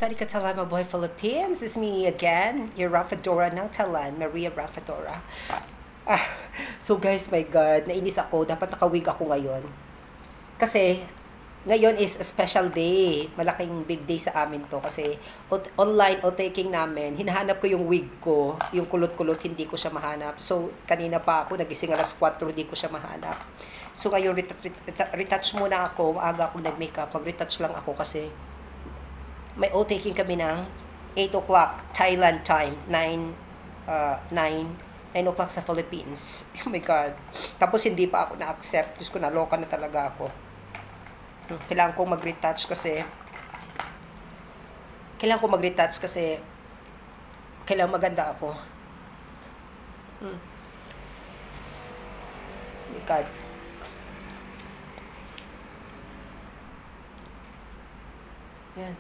Tadi ka talan, mabuhay Philippines. It's me again, your Rafadora ng Talan, Maria Rafadora. So guys, my God, nainis ako. Dapat nakawig ako ngayon. Kasi, ngayon is a special day. Malaking big day sa amin to. Kasi, online o taking namin, hinahanap ko yung wig ko. Yung kulot-kulot, hindi ko siya mahanap. So, kanina pa ako, nagising alas 4, hindi ko siya mahanap. So, ngayon, retouch muna ako. Maaga ako nag-makeup. Mag-retouch lang ako kasi may o-taking kami ng 8 o'clock Thailand time, 9 o'clock sa Philippines. Oh my God. Tapos hindi pa ako na-accept. Diyos ko, naloka na talaga ako. Kailangan kong mag-retouch kasi kailangan maganda ako. Oh my God. Yan.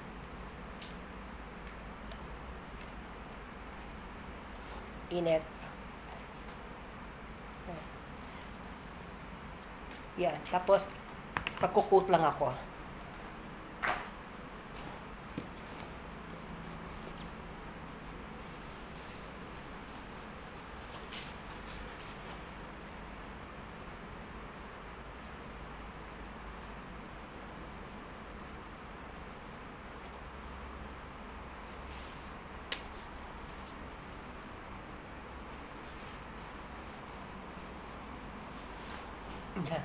Init. Yan. Tapos, magkukut lang ako. Yan.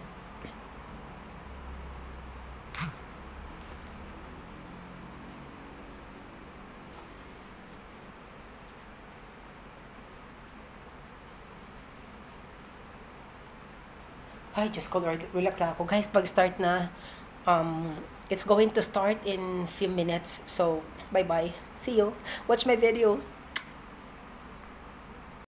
Ay, just ko, relax lang ako. Guys, mag-start na. It's going to start in few minutes. So, bye-bye. See you. Watch my video.